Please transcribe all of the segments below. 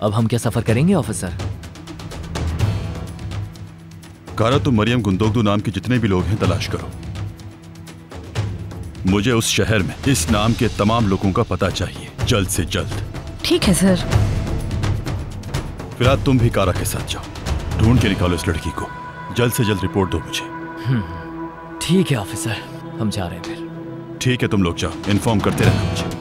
अब हम क्या सफर करेंगे ऑफिसर? कारा, तुम मरियम गुंदोगदू नाम के जितने भी लोग हैं तलाश करो। मुझे उस शहर में इस नाम के तमाम लोगों का पता चाहिए, जल्द से जल्द। ठीक है सर। फिलहाल तुम भी कारा के साथ जाओ, ढूंढ के निकालो इस लड़की को। जल्द से जल्द रिपोर्ट दो मुझे। ठीक है ऑफिसर, हम जा रहे हैं फिर। ठीक है, तुम लोग जाओ, इन्फॉर्म करते रहना मुझे।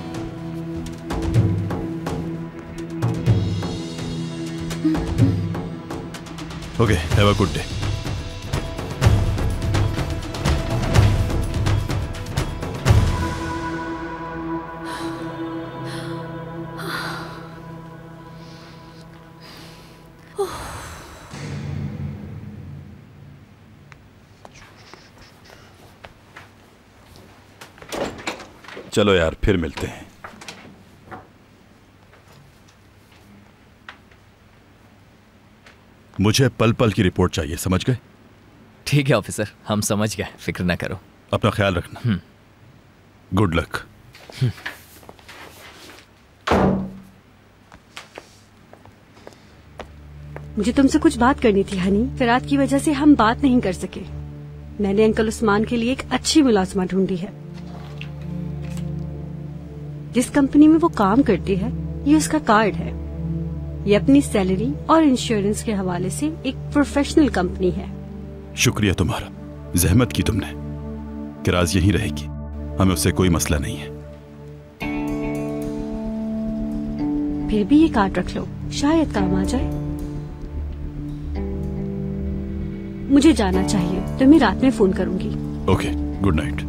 Okay, have a good day. चलो यार, फिर मिलते हैं। मुझे पल पल की रिपोर्ट चाहिए, समझ गए? ठीक है ऑफिसर, हम समझ गए, फिक्र ना करो। अपना ख्याल रखना। Good luck. मुझे तुमसे कुछ बात करनी थी हनी। फिरात की वजह से हम बात नहीं कर सके। मैंने अंकल उस्मान के लिए एक अच्छी मुलाजमा ढूंढी है। जिस कंपनी में वो काम करती है, ये उसका कार्ड है। ये अपनी सैलरी और इंश्योरेंस के हवाले से एक प्रोफेशनल कंपनी है। शुक्रिया तुम्हारा, जहमत की तुमने। किराज यहीं रहेगी, हमें उससे कोई मसला नहीं है। फिर भी ये कार्ड रख लो, शायद काम आ जाए। मुझे जाना चाहिए, तो मैं रात में फोन करूंगी। Okay, good night.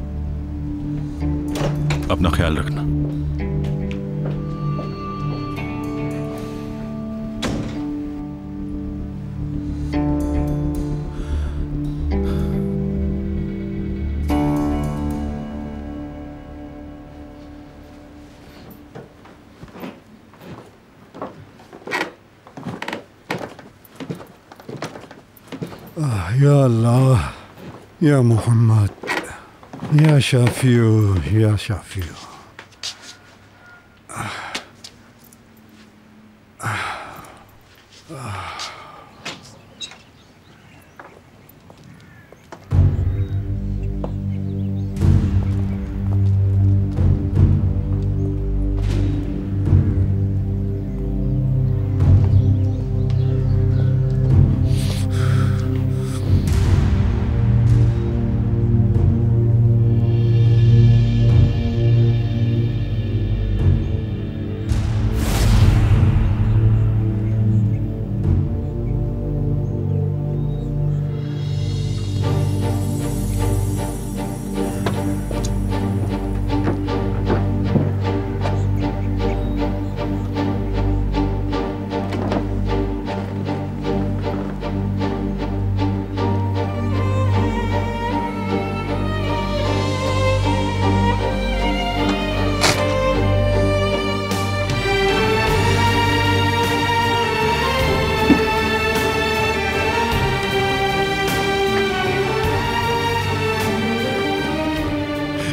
अपना ख्याल रखना। या अल्लाह, या मोहम्मद, या शाफियो, या शाफियो।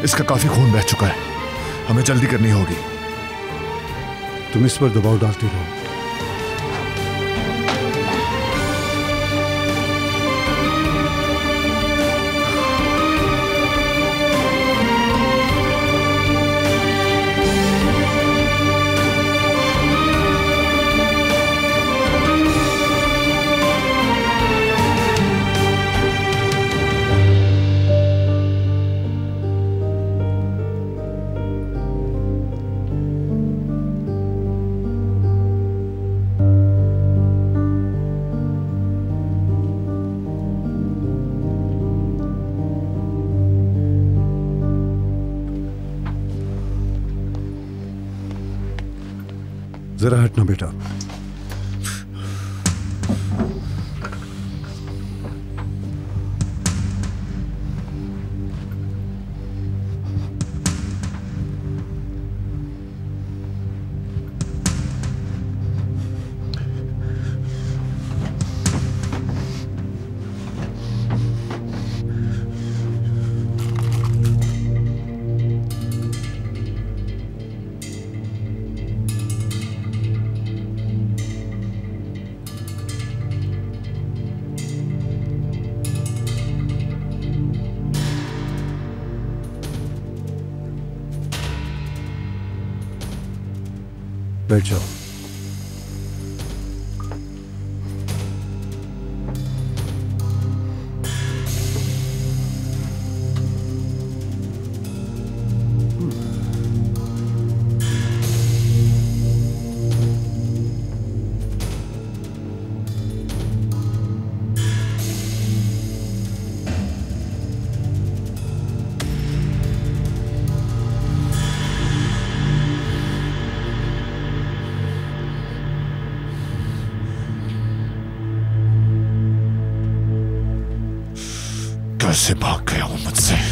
इसका काफी खून बह चुका है, हमें जल्दी करनी होगी। तुम इस पर दबाव डालते रहो। जरा हटना बेटा। बैठ जाओ। कैसे भाग गया हूं मुझसे?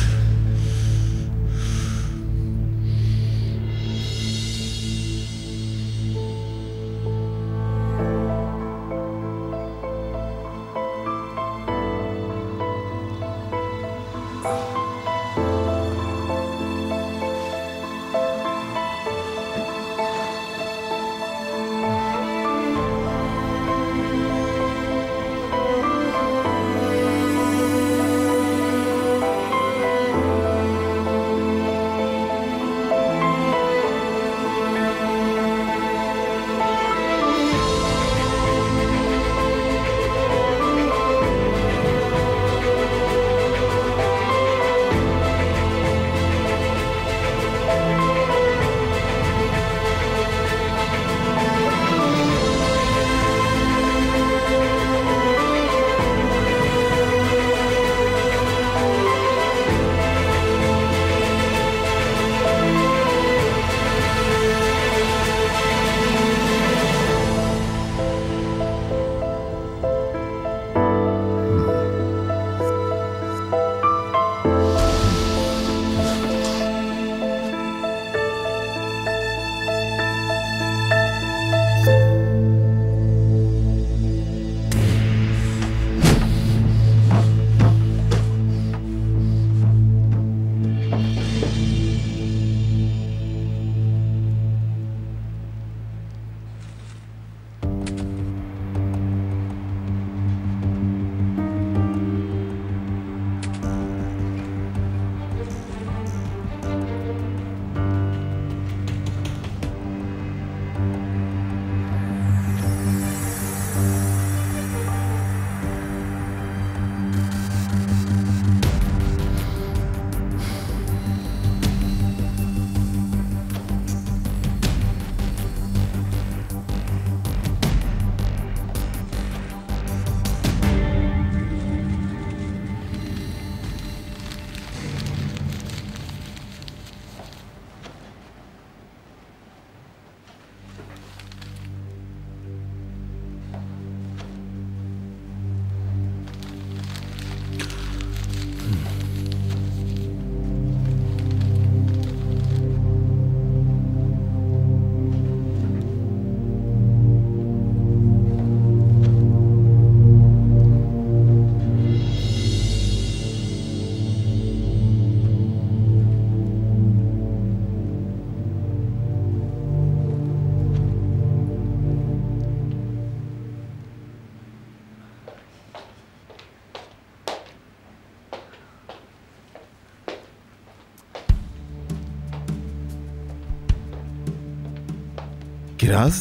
किराज,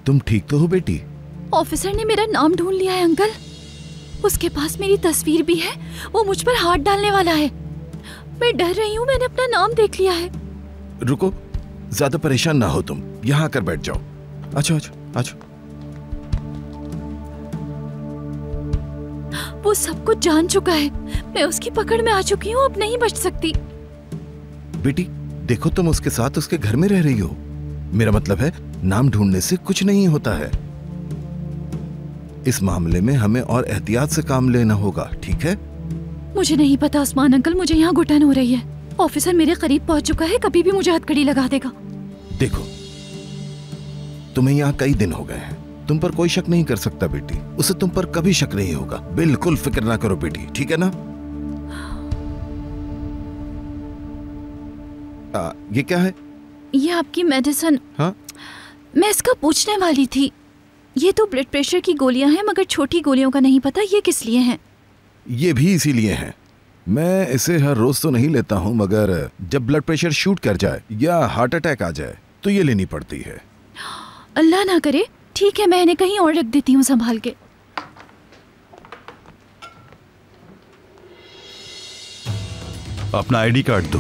तुम ठीक तो हो बेटी? ऑफिसर ने मेरा नाम ढूंढ लिया है अंकल। उसके पास मेरी तस्वीर भी है। वो मुझ पर हाथ डालने वाला है। मैं डर रही हूँ, मैंने अपना नाम देख लिया है। रुको, ज्यादा परेशान ना हो तुम, यहाँ आकर बैठ जाओ। अच्छा अच्छा अच्छा। वो सब कुछ जान चुका है। मैं उसकी पकड़ में आ चुकी हूँ, अब नहीं बच सकती। बेटी देखो, तुम उसके साथ उसके घर में रह रही हो। मेरा मतलब है, नाम ढूंढने से कुछ नहीं होता है। इस मामले में हमें और एहतियात से काम लेना होगा, ठीक है? मुझे नहीं पता उस्मान अंकल, मुझे यहाँ घुटन हो रही है। ऑफिसर मेरे करीब पहुंच चुका है, कभी भी मुझे हथकड़ी लगा देगा। देखो, तुम्हें यहाँ कई दिन हो गए हैं, तुम पर कोई शक नहीं कर सकता बेटी। उसे तुम पर कभी शक नहीं होगा। बिल्कुल फिक्र ना करो बेटी, ठीक है ना? ये क्या है? ये आपकी मेडिसिन। हाँ? मैं इसका पूछने वाली थी। ये तो ब्लड प्रेशर की गोलियां हैं, मगर छोटी गोलियों का नहीं पता ये किस लिए हैं। ये भी इसीलिए हैं। मैं इसे हर रोज तो नहीं लेता हूँ, मगर जब ब्लड प्रेशर शूट कर जाए या हार्ट अटैक आ जाए तो ये लेनी पड़ती है। अल्लाह ना करे। ठीक है, मैं इन्हें कहीं और रख देती हूँ संभाल के। अपना आईडी कार्ड दो।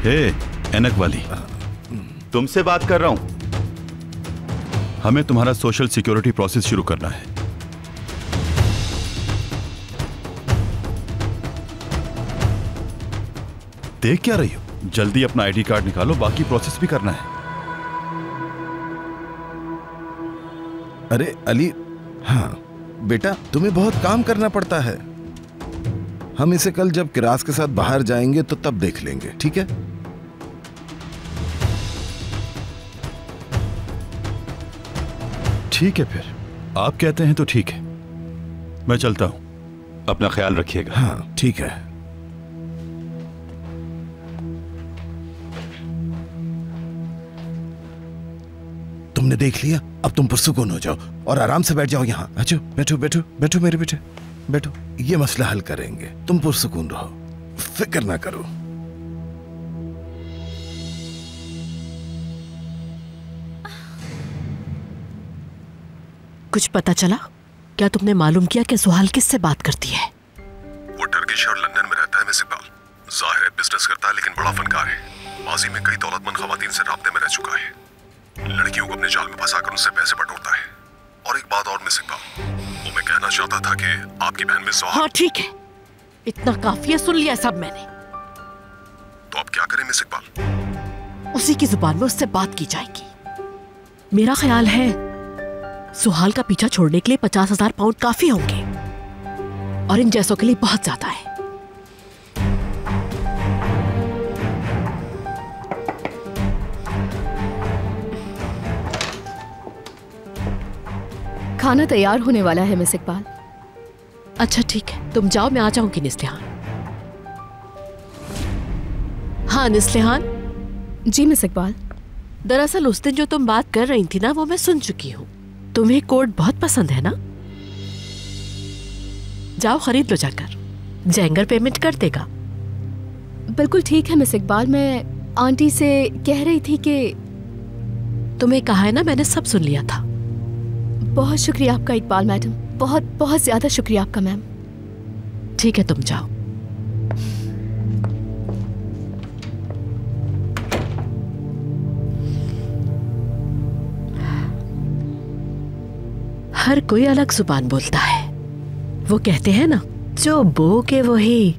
हे ऐनक वाली, तुमसे बात कर रहा हूं। हमें तुम्हारा सोशल सिक्योरिटी प्रोसेस शुरू करना है। देख क्या रही हो? जल्दी अपना आईडी कार्ड निकालो, बाकी प्रोसेस भी करना है। अरे अली, हाँ बेटा, तुम्हें बहुत काम करना पड़ता है। हम इसे कल जब किरास के साथ बाहर जाएंगे तो तब देख लेंगे, ठीक है? ठीक है, फिर आप कहते हैं तो ठीक है। मैं चलता हूं, अपना ख्याल रखिएगा। हाँ ठीक है। तुमने देख लिया, अब तुम पुरसुकून हो जाओ और आराम से बैठ जाओ यहाँ। अच्छा बैठो बैठो बैठो मेरे बेटे, बैठो। ये मसला हल करेंगे, तुम पुरसुकून रहो, फिक्र ना करो। कुछ पता चला? क्या तुमने मालूम किया कि सुहाल किससे बात करती है? वो टर्किश और लंदन में रहता है मिस इकबाल। जाहिर है बिजनेस करता है, लेकिन बड़ा फनकार है। माजी में कई दौलतमंद खवातीन से राब्ते में रह चुका है। लड़कियों को अपने जाल में फंसाकर उनसे पैसे बटोरता है। और एक बात और मिस इकबाल, वो मैं कहना चाहता था कि आपकी बहन में सुहाल। हाँ ठीक है, इतना काफी है, सुन लिया सब मैंने। तो अब क्या करें मिस इकबाल? उसी की जुबान में उससे बात की जाएगी। मेरा ख्याल है सुहाल का पीछा छोड़ने के लिए 50,000 पाउंड काफी होंगे, और इन जैसों के लिए बहुत ज्यादा है। खाना तैयार होने वाला है मिस इकबाल। अच्छा ठीक है, तुम जाओ, मैं आ जाऊंगी निस्लिहान। हाँ निस्लिहान। जी मिस इकबाल। दरअसल उस दिन जो तुम बात कर रही थी ना, वो मैं सुन चुकी हूँ। तुम्हें कोट बहुत पसंद है ना? जाओ खरीद लो जाकर, जेंगर पेमेंट कर देगा। बिल्कुल ठीक है मिस इकबाल। मैं आंटी से कह रही थी कि तुम्हें कहा है ना, मैंने सब सुन लिया था। बहुत शुक्रिया आपका इकबाल मैडम, बहुत बहुत ज्यादा शुक्रिया आपका मैम। ठीक है, तुम जाओ। हर कोई अलग जुबान बोलता है। वो कहते हैं ना, जो बो के वही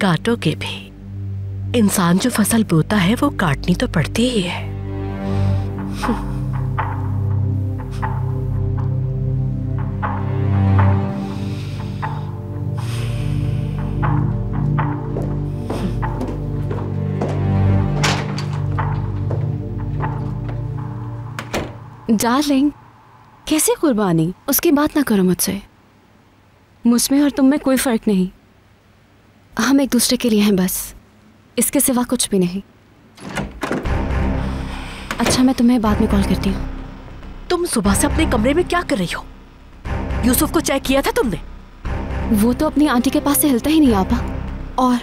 काटो के भी। इंसान जो फसल बोता है वो काटनी तो पड़ती ही है। डार्लिंग, कैसे कुर्बानी? उसकी बात ना करो मुझसे। मुझमें और तुम में कोई फर्क नहीं। हम एक दूसरे के लिए हैं बस, इसके सिवा कुछ भी नहीं। अच्छा, मैं तुम्हें बाद में कॉल करती हूँ। तुम सुबह से अपने कमरे में क्या कर रही हो? यूसुफ को चेक किया था तुमने? वो तो अपनी आंटी के पास से हिलता ही नहीं आपा, और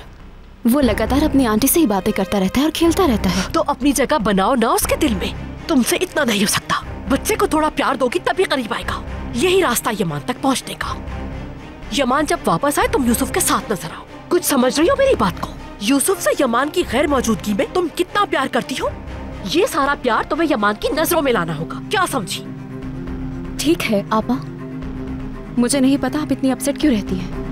वो लगातार अपनी आंटी से ही बातें करता रहता है और खेलता रहता है। तो अपनी जगह बनाओ ना उसके दिल में। तुमसे इतना नहीं हो सकता। बच्चे को थोड़ा प्यार दोगी तभी करीब आएगा। यही रास्ता यमान तक पहुंचने का। यमान जब वापस आए तुम यूसुफ के साथ नजर आओ। कुछ समझ रही हो मेरी बात को? यूसुफ से यमान की गैर मौजूदगी में तुम कितना प्यार करती हो, ये सारा प्यार तुम्हें यमान की नजरों में लाना होगा। क्या समझी? ठीक है आपा, मुझे नहीं पता आप इतनी अपसेट क्यों रहती हैं।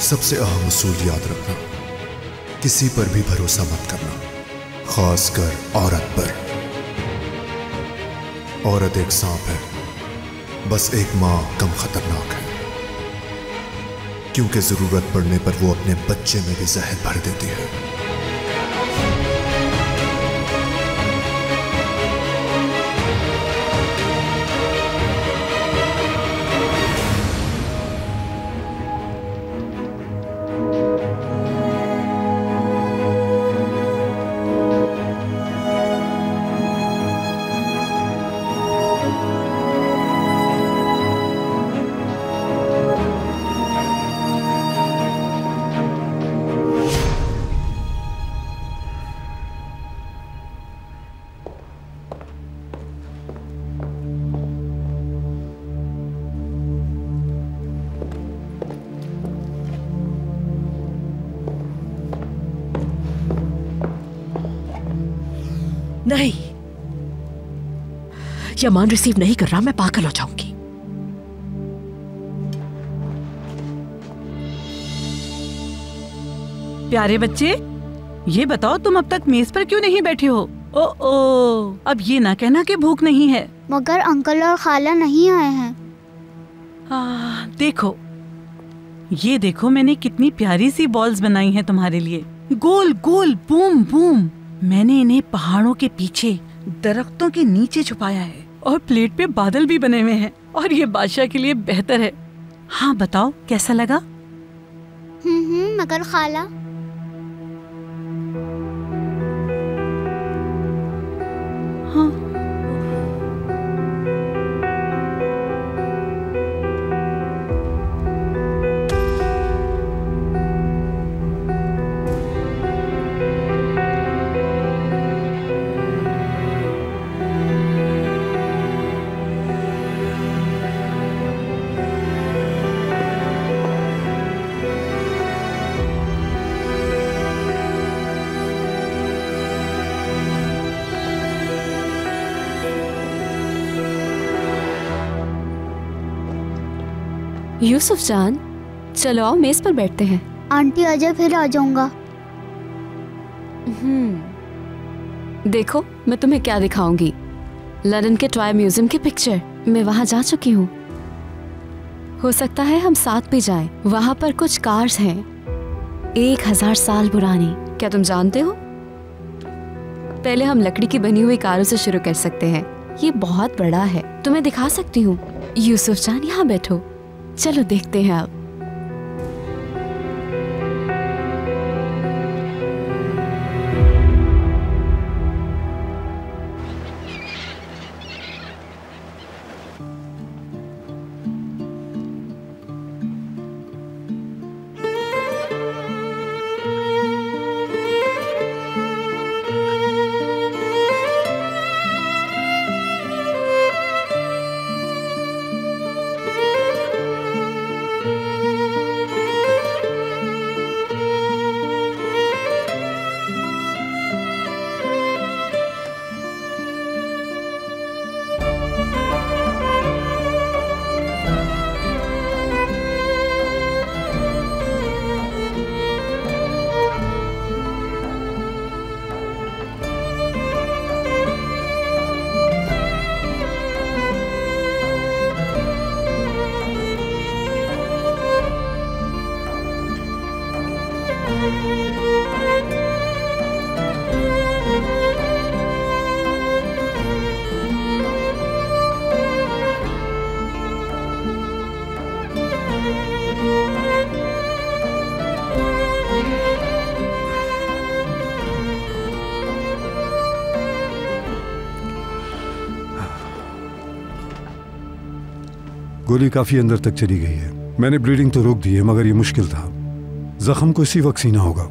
सबसे अहम उसूल याद रखना, किसी पर भी भरोसा मत करना, खासकर औरत पर। औरत एक सांप है, बस एक मां कम खतरनाक है, क्योंकि जरूरत पड़ने पर वो अपने बच्चे में भी जहर भर देती है। नहीं, यमान रिसीव नहीं कर रहा, मैं पागल हो जाऊंगी। प्यारे बच्चे, ये बताओ तुम अब तक मेज पर क्यों नहीं बैठे हो? ओ, अब ये ना कहना कि भूख नहीं है। मगर अंकल और खाला नहीं आए हैं। देखो, ये देखो, मैंने कितनी प्यारी सी बॉल्स बनाई हैं तुम्हारे लिए, गोल गोल, बूम बूम। मैंने इन्हें पहाड़ों के पीछे दरख्तों के नीचे छुपाया है, और प्लेट पे बादल भी बने हुए हैं, और ये बादशाह के लिए बेहतर है। हाँ बताओ, कैसा लगा? मगर खाला, हाँ, यूसुफ जान, चलो आओ मेज पर बैठते हैं। आंटी अजय फिर आ जाऊंगा। देखो, मैं तुम्हें क्या दिखाऊंगी। लंदन के टॉय म्यूजियम की पिक्चर, मैं वहां जा चुकी हूँ। हो सकता है हम साथ भी जाएं। वहां पर कुछ कार्स हैं 1000 साल पुरानी। क्या तुम जानते हो? पहले हम लकड़ी की बनी हुई कारों से शुरू कर सकते हैं। ये बहुत बड़ा है, तुम्हें दिखा सकती हूँ। यूसुफ जान, यहाँ बैठो, चलो देखते हैं अब। गोली काफी अंदर तक चली गई है। मैंने ब्लीडिंग तो रोक दी है, मगर ये मुश्किल था। जख्म को इसी वक्त सीना होगा।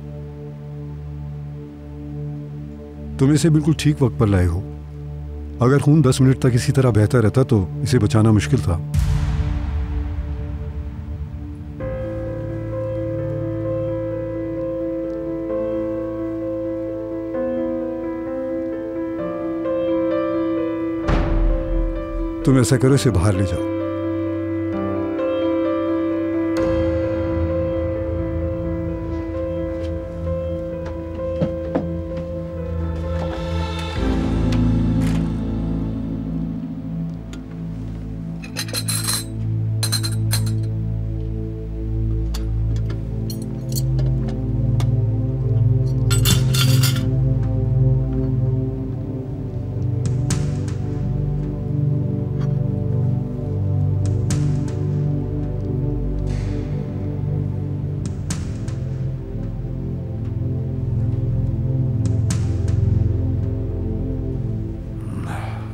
तुम इसे बिल्कुल ठीक वक्त पर लाए हो। अगर खून 10 मिनट तक इसी तरह बहता रहता तो इसे बचाना मुश्किल था। तुम ऐसा करो, इसे बाहर ले जाओ।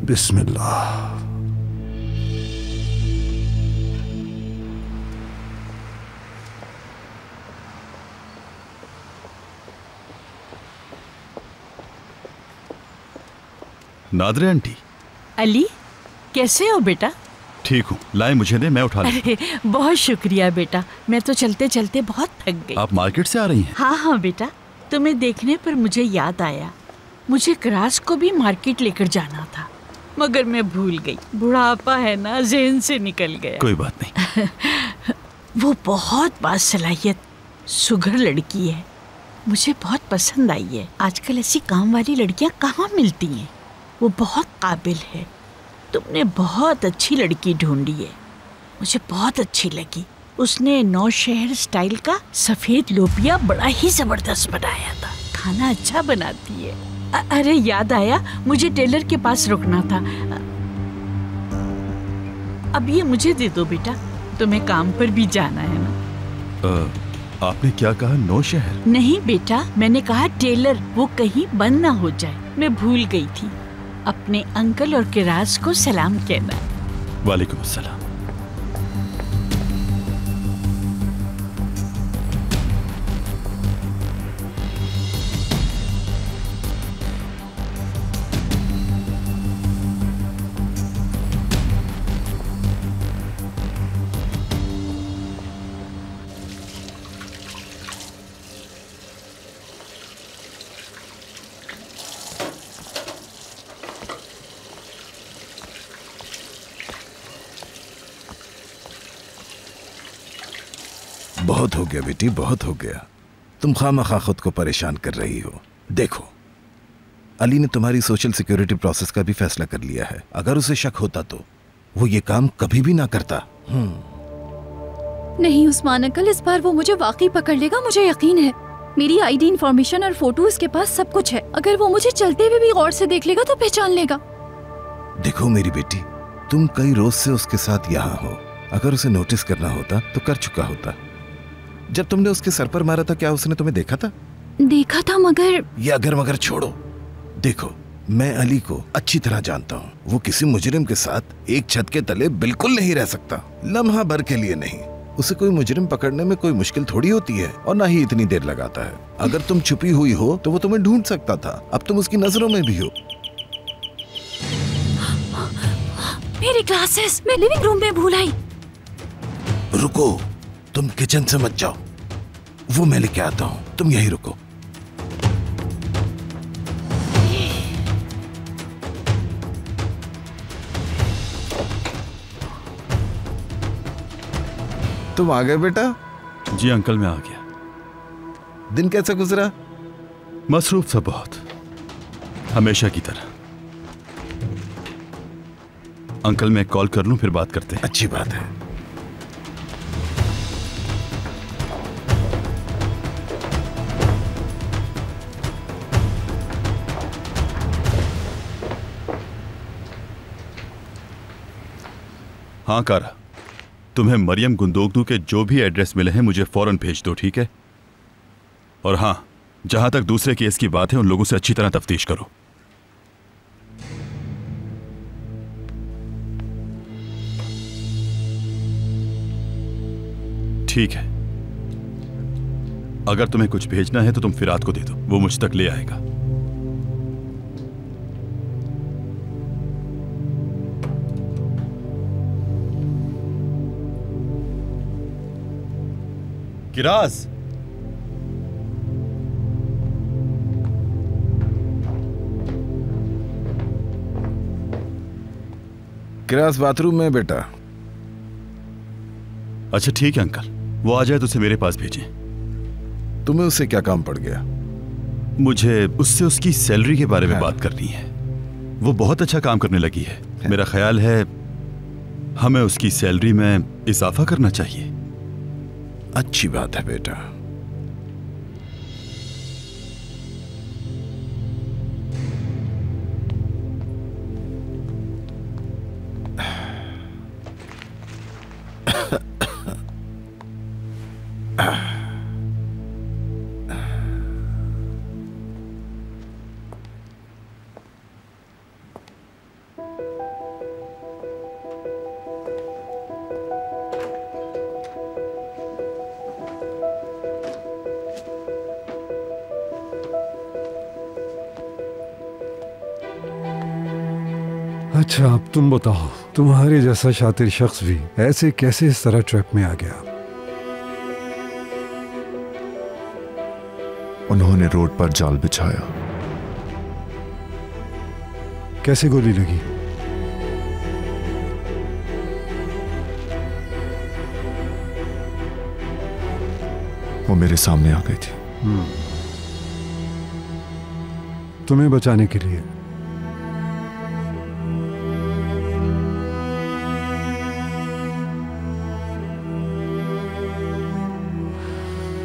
बिस्मिल्लाह। नादरे आंटी। अली, कैसे हो बेटा? ठीक हूँ, लाए मुझे दे, मैं उठा लूँ। अरे बहुत शुक्रिया बेटा, मैं तो चलते चलते बहुत थक गई। आप मार्केट से आ रही हैं? हाँ हाँ बेटा, तुम्हें देखने पर मुझे याद आया, मुझे क्रास को भी मार्केट लेकर जाना था, मगर मैं भूल गई। बुढ़ापा है ना, ज़हन से निकल गया। कोई बात नहीं। वो बहुत बासलाहियत सुघर लड़की है, मुझे बहुत पसंद आई है। आजकल ऐसी काम वाली लड़कियां कहाँ मिलती हैं। वो बहुत काबिल है, तुमने बहुत अच्छी लड़की ढूंढी है, मुझे बहुत अच्छी लगी। उसने नौशहर स्टाइल का सफेद लोबिया बड़ा ही जबरदस्त बनाया था, खाना अच्छा बनाती है। अरे याद आया, मुझे टेलर के पास रुकना था। अब ये मुझे दे दो बेटा, तुम्हें काम पर भी जाना है ना। आपने क्या कहा, नौशहर? नहीं बेटा, मैंने कहा टेलर, वो कहीं बंद ना हो जाए। मैं भूल गई थी। अपने अंकल और किरास को सलाम कहना। वालेकुम अस्सलाम। बहुत हो गया बेटी, बहुत हो गया। तुम खामखा खुद को परेशान कर रही हो। देखो, अली ने तुम्हारी सोशल सिक्योरिटी प्रोसेस का भी फैसला कर लिया है। अगर उसे शक होता तो वो ये काम कभी भी ना करता। नहीं उस्मान अंकल, इस बार वो मुझे वाकई पकड़ लेगा, मुझे यकीन है। मेरी आईडी, इंफॉर्मेशन और फोटो उसके पास सब कुछ है। अगर वो मुझे चलते हुए भी गौर से देख लेगा तो पहचान लेगा। देखो मेरी बेटी, तुम कई रोज से उसके साथ यहाँ हो। अगर उसे नोटिस करना होता तो कर चुका होता। जब तुमने उसके सर पर मारा था, क्या उसने तुम्हें देखा था? देखा था, मगर ये अगर मगर छोड़ो। देखो, मैं अली को अच्छी तरह जानता हूँ। वो किसी मुजरिम के साथ एक छत के तले बिल्कुल नहीं रह सकता, लम्हा भर के लिए नहीं। उसे कोई मुजरिम पकड़ने में कोई मुश्किल थोड़ी होती है, और ना ही इतनी देर लगाता है। अगर तुम छुपी हुई हो तो वो तुम्हें ढूंढ सकता था। अब तुम उसकी नजरों में भी हो। मेरी ग्लासेस मैं लिविंग रूम में भूल आई। रुको, तुम किचन से मत जाओ, वो मैं लेके आता हूँ। तुम यहीं रुको। तुम आ गए बेटा? जी अंकल, मैं आ गया। दिन कैसा गुजरा? मसरूफ था बहुत, हमेशा की तरह। अंकल मैं कॉल कर लूं, फिर बात करते हैं। अच्छी बात है। हाँ कारा, तुम्हें मरियम गुंदोगदू के जो भी एड्रेस मिले हैं मुझे फौरन भेज दो, ठीक है? और हाँ, जहां तक दूसरे केस की बात है, उन लोगों से अच्छी तरह तफ्तीश करो। ठीक है, अगर तुम्हें कुछ भेजना है तो तुम फिरात को दे दो, वो मुझ तक ले आएगा। किराज, किराज बाथरूम में बेटा। अच्छा ठीक है अंकल, वो आ जाए तो उसे मेरे पास भेजें। तुम्हें उससे क्या काम पड़ गया? मुझे उससे उसकी सैलरी के बारे में बात करनी है। वो बहुत अच्छा काम करने लगी है। मेरा ख्याल है हमें उसकी सैलरी में इजाफा करना चाहिए। अच्छी बात है बेटा। अच्छा, अब तुम बताओ, तुम्हारे जैसा शातिर शख्स भी ऐसे कैसे इस तरह ट्रैप में आ गया? उन्होंने रोड पर जाल बिछाया। कैसे गोली लगी? वो मेरे सामने आ गई थी। तुम्हें बचाने के लिए।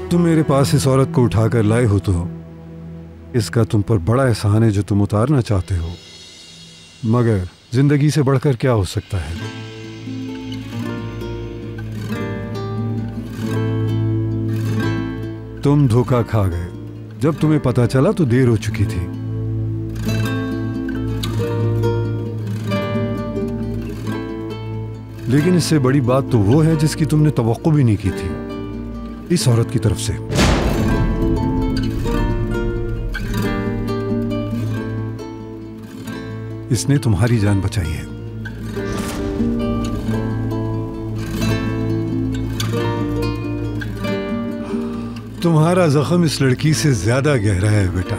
तुम मेरे पास इस औरत को उठाकर लाए हो तो इसका तुम पर बड़ा एहसान है जो तुम उतारना चाहते हो, मगर जिंदगी से बढ़कर क्या हो सकता है? तुम धोखा खा गए। जब तुम्हें पता चला तो देर हो चुकी थी। लेकिन इससे बड़ी बात तो वो है जिसकी तुमने तवक्को भी नहीं की थी इस औरत की तरफ से। इसने तुम्हारी जान बचाई है। तुम्हारा जख्म इस लड़की से ज्यादा गहरा है बेटा।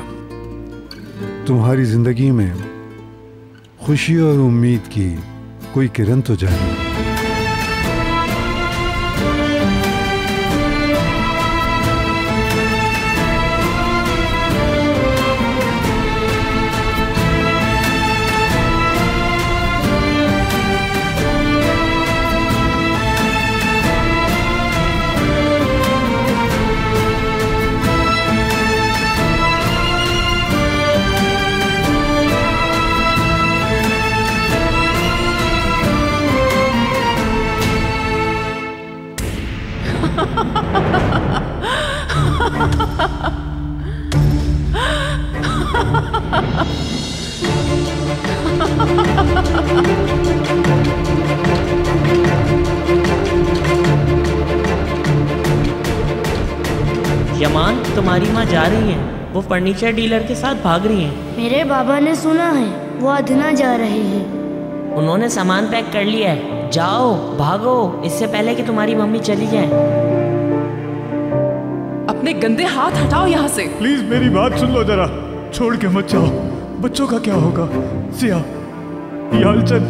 तुम्हारी जिंदगी में खुशी और उम्मीद की कोई किरण तो जाए। यमान, तुम्हारी माँ जा रही हैं। वो फर्नीचर डीलर के साथ भाग रही हैं। मेरे बाबा ने सुना है वो अदना जा रहे हैं। उन्होंने सामान पैक कर लिया है। जाओ, भागो, इससे पहले कि तुम्हारी मम्मी चली जाए। अपने गंदे हाथ हटाओ यहाँ से। प्लीज मेरी बात सुन लो जरा। छोड़ के मत जाओ। बच्चों का क्या होगा? सिया, यालचंद,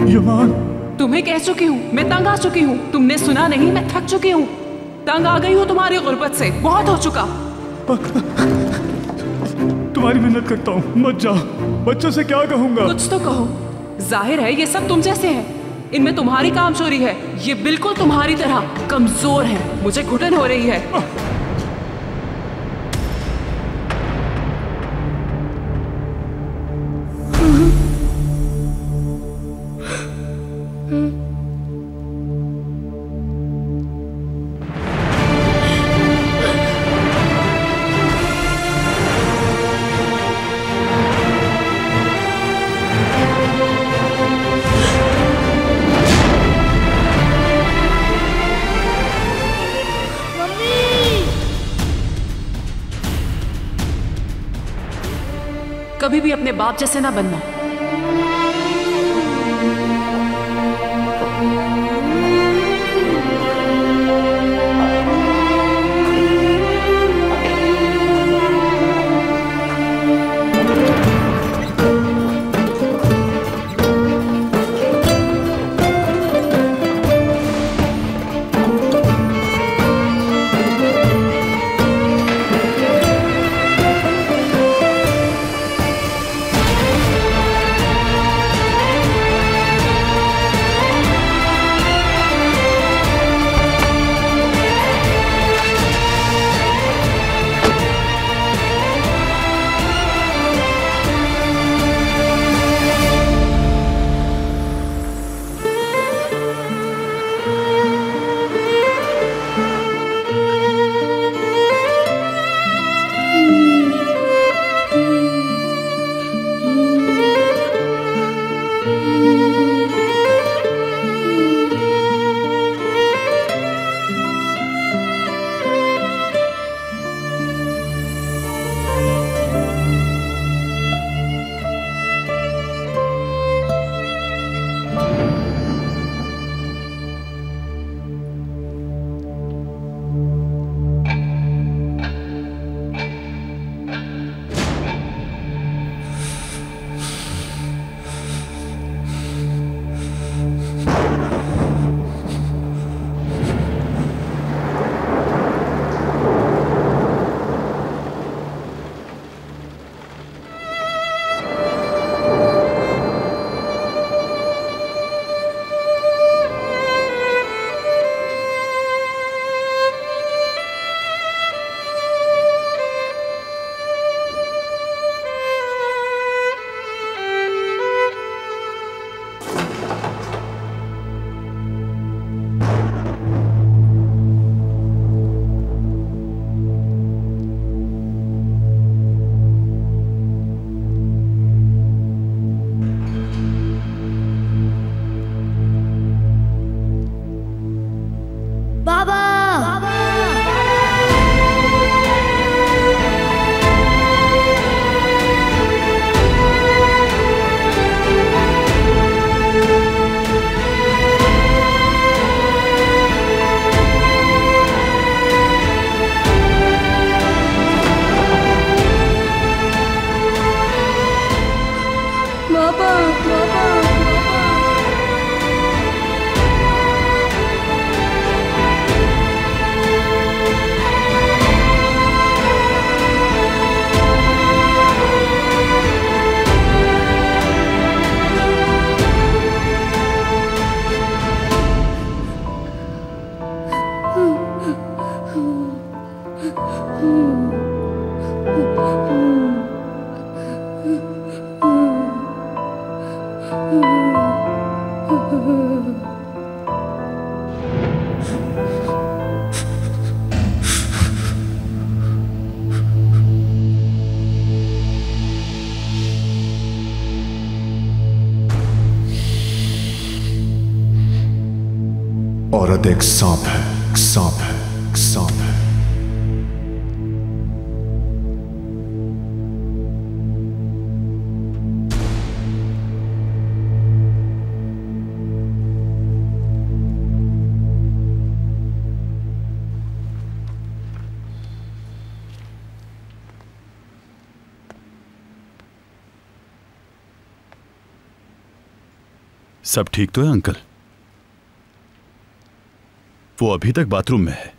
यमान। तुम्हें कह चुकी हूँ, मैं तंग आ चुकी हूँ। तुमने सुना नहीं? मैं थक चुकी हूँ, तंग आ गई हूँ तुम्हारी गुर्बत से। बहुत हो चुका। तुम्हारी मिन्नत करता हूँ, मत जाओ। बच्चों से क्या कहूँगा? कुछ तो कहो। जाहिर है ये सब तुम जैसे हैं। इनमें तुम्हारी कामचोरी है। ये बिल्कुल तुम्हारी तरह कमजोर है। मुझे घुटन हो रही है। कभी भी अपने बाप जैसे ना बनना। औरत एक सांप है, सांप है, सांप है। सब ठीक तो है अंकल? वो अभी तक बाथरूम में है,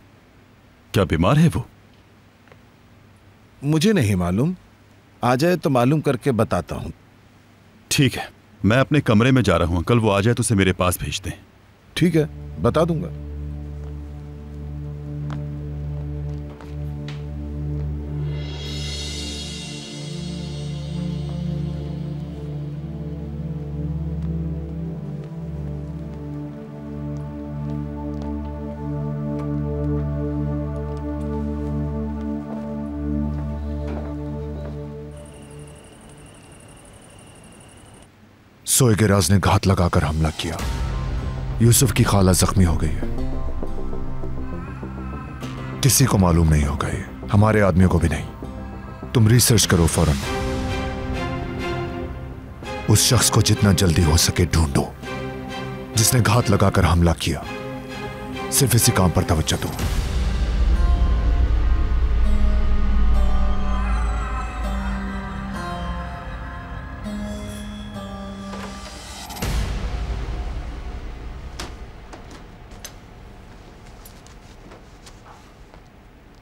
क्या बीमार है वो? मुझे नहीं मालूम, आ जाए तो मालूम करके बताता हूं। ठीक है, मैं अपने कमरे में जा रहा हूं अंकल, वो आ जाए तो उसे मेरे पास भेज दें। ठीक है, बता दूंगा। सोएगेराज ने घात लगाकर हमला किया। यूसुफ की खाला जख्मी हो गई है। किसी को मालूम नहीं होगा ये, हमारे आदमियों को भी नहीं। तुम रिसर्च करो फौरन। उस शख्स को जितना जल्दी हो सके ढूंढो जिसने घात लगाकर हमला किया। सिर्फ इसी काम पर तवज्जो दो।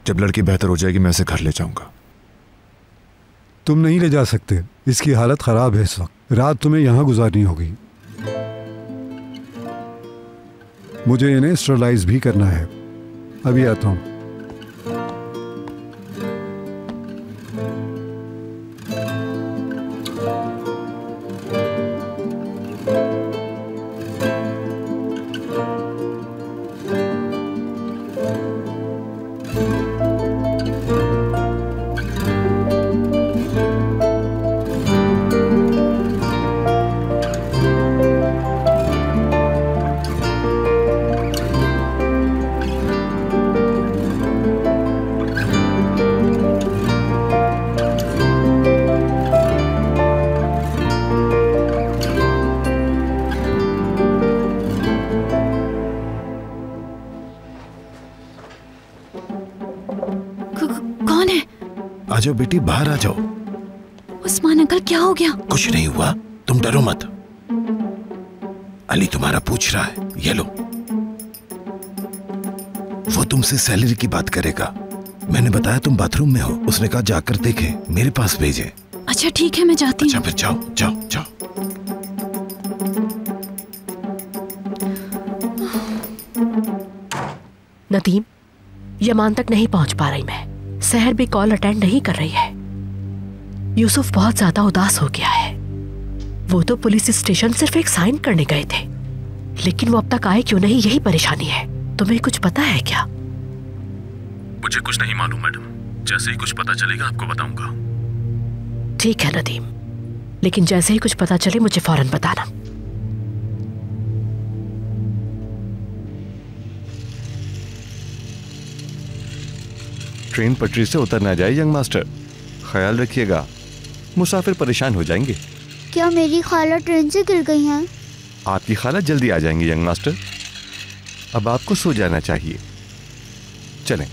जब लड़की बेहतर हो जाएगी मैं इसे घर ले जाऊंगा। तुम नहीं ले जा सकते, इसकी हालत खराब है इस वक्त। रात तुम्हें यहां गुजारनी होगी। मुझे इन्हें स्टरलाइज भी करना है। अभी आता हूं। आ जाओ बेटी, बाहर आ जाओ। उस्मान अंकल, क्या हो गया? कुछ नहीं हुआ, तुम डरो मत। अली तुम्हारा पूछ रहा है, ये लो। वो तुमसे सैलरी की बात करेगा। मैंने बताया तुम बाथरूम में हो, उसने कहा जाकर देखे, मेरे पास भेजे। अच्छा ठीक है, मैं जाती हूँ। अच्छा फिर जाओ जाओ जाओ। नदीम, यमान तक नहीं पहुंच पा रही मैं। सहर भी कॉल अटेंड नहीं कर रही है। यूसुफ बहुत ज्यादा उदास हो गया है। वो तो पुलिस स्टेशन सिर्फ एक साइन करने गए थे, लेकिन वो अब तक आए क्यों नहीं, यही परेशानी है। तुम्हें कुछ पता है क्या? मुझे कुछ नहीं मालूम मैडम, जैसे ही कुछ पता चलेगा आपको बताऊंगा। ठीक है नदीम, लेकिन जैसे ही कुछ पता चले मुझे फौरन बताना। ट्रेन पटरी से उतर ना जाए यंग मास्टर, ख्याल रखिएगा, मुसाफिर परेशान हो जाएंगे। क्या मेरी खाला ट्रेन से गिर गई हैं? आपकी खाला जल्दी आ जाएंगी यंग मास्टर। अब आपको सो जाना चाहिए, चलें।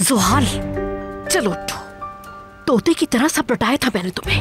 ज़ुहाल, चलो उठो। तोते की तरह सब लौटाया था मैंने तुम्हें।